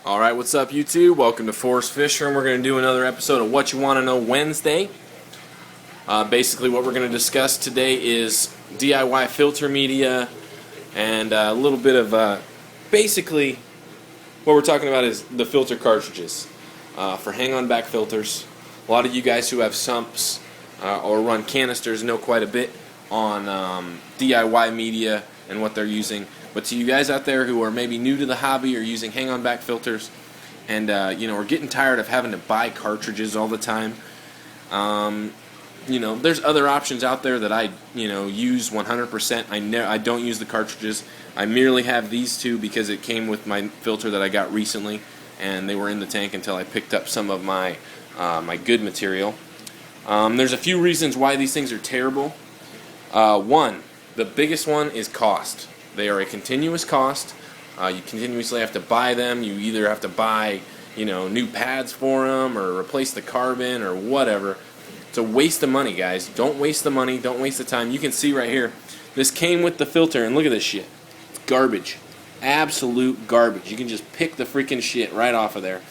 Alright, what's up YouTube? Welcome to Forest Fisher, and we're going to do another episode of What You Want to Know Wednesday. Basically what we're going to discuss today is DIY filter media and a little bit of, basically what we're talking about is the filter cartridges for hang-on back filters. A lot of you guys who have sumps or run canisters know quite a bit on DIY media and what they're using. But to you guys out there who are maybe new to the hobby or using hang-on back filters and are getting tired of having to buy cartridges all the time, there's other options out there that I use 100%. I don't use the cartridges. I merely have these two because it came with my filter that I got recently, and they were in the tank until I picked up some of my my good material. There's a few reasons why these things are terrible. One, the biggest one is cost. They are a continuous cost. You continuously have to buy them. You either have to buy, new pads for them or replace the carbon or whatever. It's a waste of money, guys. Don't waste the money. Don't waste the time. You can see right here, this came with the filter, and look at this shit. It's garbage. Absolute garbage. You can just pick the freaking shit right off of there.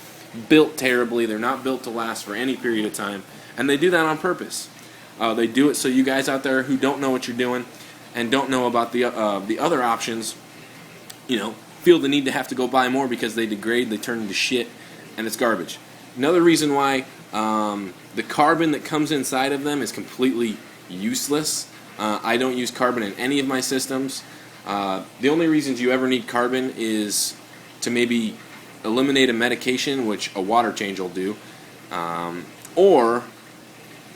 Built terribly. They're not built to last for any period of time, and they do that on purpose. They do it so you guys out there who don't know what you're doing and don't know about the other options, feel the need to have to go buy more because they degrade, they turn into shit, and it's garbage. Another reason why the carbon that comes inside of them is completely useless. I don't use carbon in any of my systems. The only reasons you ever need carbon is to maybe eliminate a medication, which a water change will do, or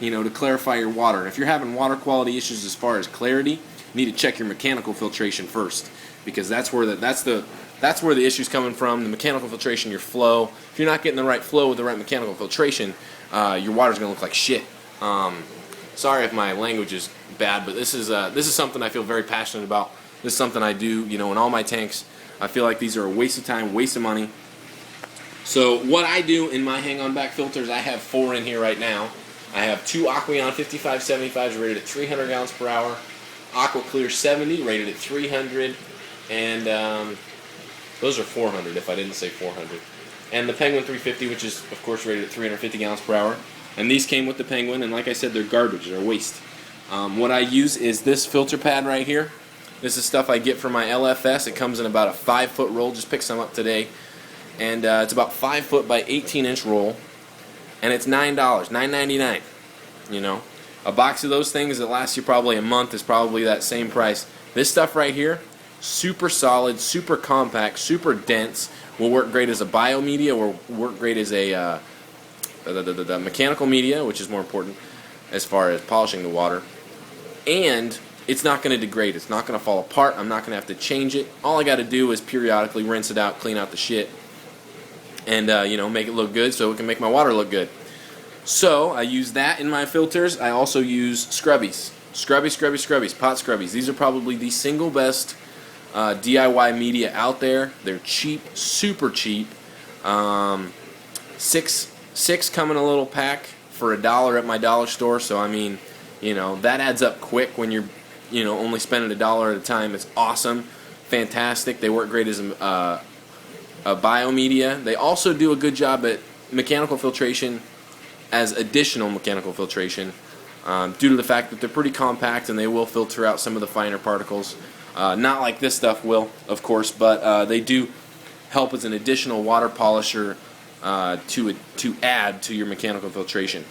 to clarify your water. And if you're having water quality issues as far as clarity, you need to check your mechanical filtration first, because that's where the issue's coming from. The mechanical filtration, your flow. If you're not getting the right flow with the right mechanical filtration, your water's gonna look like shit. Sorry if my language is bad, but this is something I feel very passionate about. This is something I do, in all my tanks. I feel like these are a waste of time, waste of money. So what I do in my hang-on back filters, I have 4 in here right now. I have 2 Aquarium 5575s rated at 300 gallons per hour. Aqua Clear 70 rated at 300, and those are 400 if I didn't say 400. And the Penguin 350, which is of course rated at 350 gallons per hour. And these came with the Penguin, and like I said, they're garbage, they're waste. What I use is this filter pad right here. This is stuff I get from my LFS. It comes in about a 5-foot roll. Just picked some up today, and it's about 5 foot by 18-inch roll, and it's $9, $9.99. A box of those things that lasts you probably a month is probably that same price. This stuff right here, super solid, super compact, super dense, will work great as a biomedia, or work great as a the mechanical media, which is more important as far as polishing the water. And it's not going to degrade. It's not going to fall apart. I'm not going to have to change it. All I got to do is periodically rinse it out, clean out the shit, and make it look good so it can make my water look good. So I use that in my filters. I also use scrubbies. Scrubbies, pot scrubbies. These are probably the single best DIY media out there. They're cheap, super cheap. 6 come in a little pack for $1 at my dollar store. So I mean, that adds up quick when you're only spending $1 at a time. It's awesome, fantastic. They work great as a biomedia. They also do a good job at mechanical filtration, as additional mechanical filtration, due to the fact that they're pretty compact and they will filter out some of the finer particles. Not like this stuff will, of course, but they do help as an additional water polisher to add to your mechanical filtration.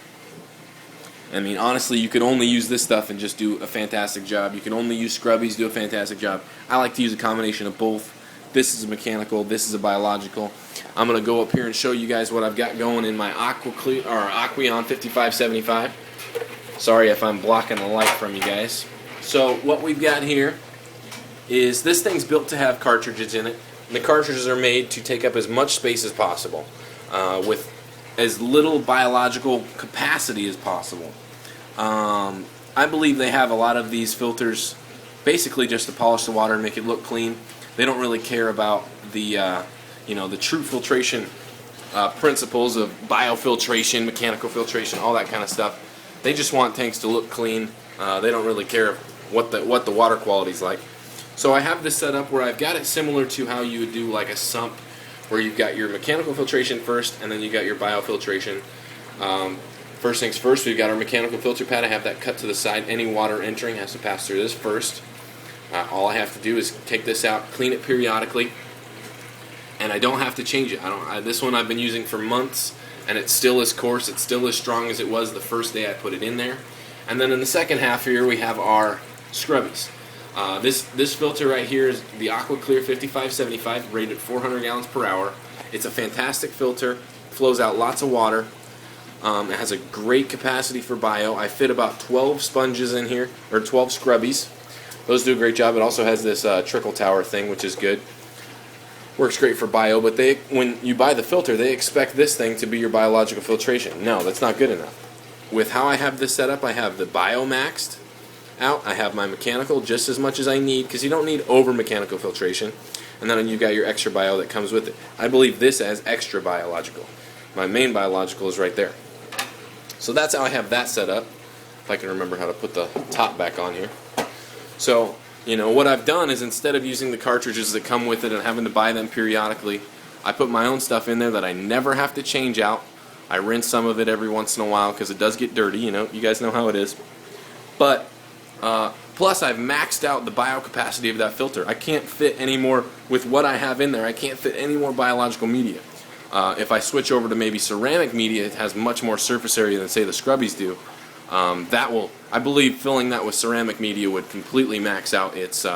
I mean, honestly, you could only use this stuff and just do a fantastic job. You can only use scrubbies, do a fantastic job. I like to use a combination of both. This is a mechanical, this is a biological. I'm going to go up here and show you guys what I've got going in my Aqua Clear, or Aquarium 5575. Sorry if I'm blocking the light from you guys. So what we've got here is, this thing's built to have cartridges in it. And the cartridges are made to take up as much space as possible, with as little biological capacity as possible. I believe they have a lot of these filters basically just to polish the water and make it look clean. They don't really care about the the true filtration principles of biofiltration, mechanical filtration, all that kind of stuff. They just want tanks to look clean. They don't really care what the water quality is like. So I have this set up where I've got it similar to how you would do like a sump where you've got your mechanical filtration first, and then you got your biofiltration. First things first, we've got our mechanical filter pad. I have that cut to the side. Any water entering has to pass through this first. All I have to do is take this out, clean it periodically, and I don't have to change it. This one I've been using for months, and it's still as coarse, it's still as strong as it was the first day I put it in there. And then in the second half here, we have our scrubbies. This filter right here is the Aqua Clear 5575, rated 400 gallons per hour. It's a fantastic filter, flows out lots of water. It has a great capacity for bio. I fit about 12 sponges in here, or 12 scrubbies. Those do a great job. It also has this trickle tower thing, which is good. Works great for bio, but when you buy the filter, they expect this thing to be your biological filtration. No, that's not good enough. With how I have this set up, I have the bio maxed out. I have my mechanical just as much as I need, because you don't need over mechanical filtration. And then you've got your extra bio that comes with it. I believe this as extra biological. My main biological is right there. So that's how I have that set up. If I can remember how to put the top back on here. So, what I've done is, instead of using the cartridges that come with it and having to buy them periodically, I put my own stuff in there that I never have to change out. I rinse some of it every once in a while because it does get dirty, you guys know how it is. But, plus I've maxed out the bio capacity of that filter. I can't fit any more, with what I have in there, I can't fit any more biological media. If I switch over to maybe ceramic media, it has much more surface area than, say, the scrubbies do. I believe filling that with ceramic media would completely max out its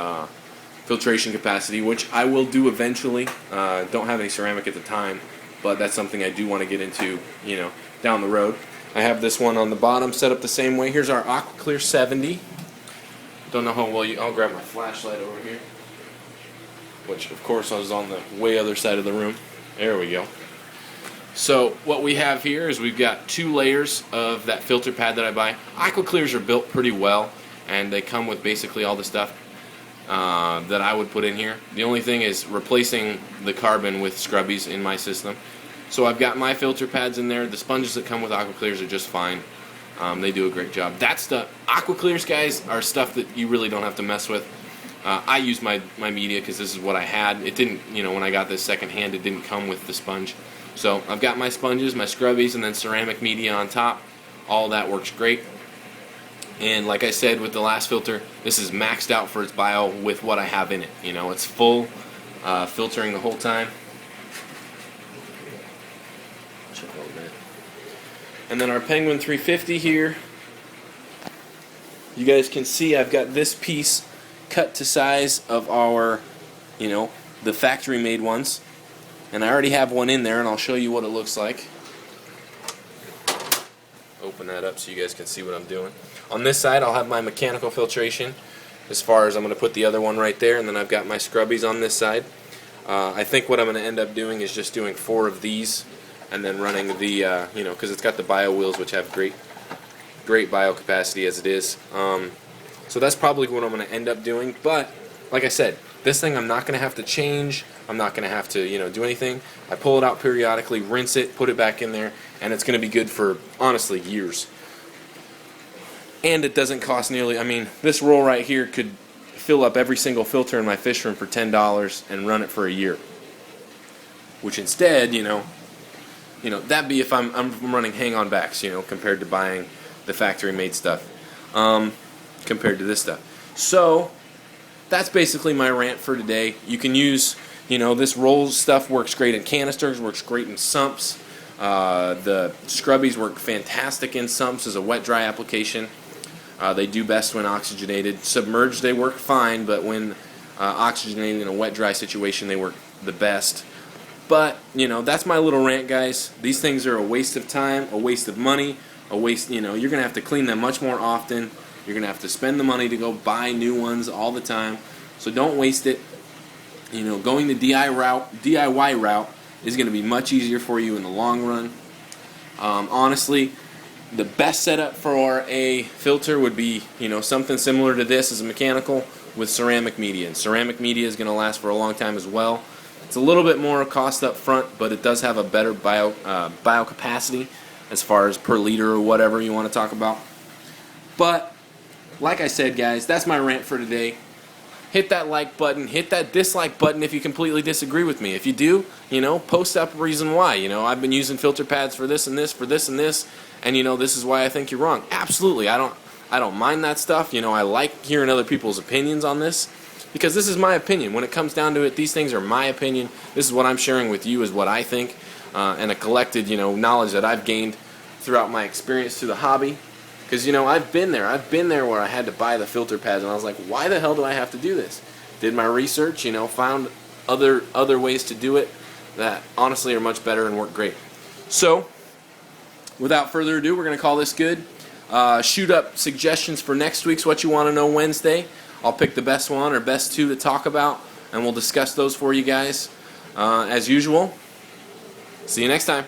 filtration capacity, which I will do eventually. Don't have any ceramic at the time, but that's something I do want to get into, down the road. I have this one on the bottom set up the same way. Here's our Aqua Clear 70. Don't know how well I'll grab my flashlight over here, which of course I was on the way other side of the room. There we go. So what we have here is we've got 2 layers of that filter pad that I buy. Aqua Clears are built pretty well, and they come with basically all the stuff that I would put in here. The only thing is replacing the carbon with scrubbies in my system. So I've got my filter pads in there. The sponges that come with Aqua Clears are just fine. They do a great job. That stuff, Aqua Clears, guys, are stuff that you really don't have to mess with. I use my media because this is what I had. It didn't, when I got this secondhand, it didn't come with the sponge. So I've got my sponges, my scrubbies, and then ceramic media on top. All that works great. And like I said with the last filter, this is maxed out for its bio with what I have in it. It's full filtering the whole time. Check out that. And then our Penguin 350 here. You guys can see I've got this piece cut to size of our, the factory made ones. And I already have one in there, and I'll show you what it looks like. Open that up so you guys can see what I'm doing. On this side, I'll have my mechanical filtration, as far as I'm going to put the other one right there, and then I've got my scrubbies on this side. I think what I'm going to end up doing is just doing 4 of these, and then running the, because it's got the bio wheels, which have great bio capacity as it is. So that's probably what I'm going to end up doing. But like I said, this thing I'm not going to have to change. I'm not going to have to, do anything. I pull it out periodically, rinse it, put it back in there, and it's going to be good for, honestly, years. And it doesn't cost nearly, this roll right here could fill up every single filter in my fish room for $10 and run it for a year. Which instead, that'd be if I'm running hang-on backs, compared to buying the factory-made stuff, compared to this stuff. So that's basically my rant for today. You can use, this roll stuff works great in canisters, works great in sumps. The scrubbies work fantastic in sumps as a wet-dry application. They do best when oxygenated. Submerged, they work fine, but when oxygenated in a wet-dry situation, they work the best. But, that's my little rant, guys. These things are a waste of time, a waste of money, a waste, you're going to have to clean them much more often. You're going to have to spend the money to go buy new ones all the time. So don't waste it. Going the DIY route is going to be much easier for you in the long run. Honestly, the best setup for a filter would be, something similar to this as a mechanical with ceramic media. And ceramic media is going to last for a long time as well. It's a little bit more cost up front, but it does have a better bio capacity as far as per liter or whatever you want to talk about. But like I said, guys, that's my rant for today. hit that like button, hit that dislike button if you completely disagree with me. If you do, post up a reason why. I've been using filter pads for this and this, for this and this, and this is why I think you're wrong. Absolutely, I don't mind that stuff. I like hearing other people's opinions on this, because this is my opinion. When it comes down to it, these things are my opinion. This is what I'm sharing with you, is what I think, and a collected, knowledge that I've gained throughout my experience through the hobby. Because, I've been there where I had to buy the filter pads, and I was like, why the hell do I have to do this? Did my research, found other ways to do it that honestly are much better and work great. So, without further ado, we're going to call this good. Shoot up suggestions for next week's What You Want to Know Wednesday. I'll pick the best one or best two to talk about, and we'll discuss those for you guys. As usual, see you next time.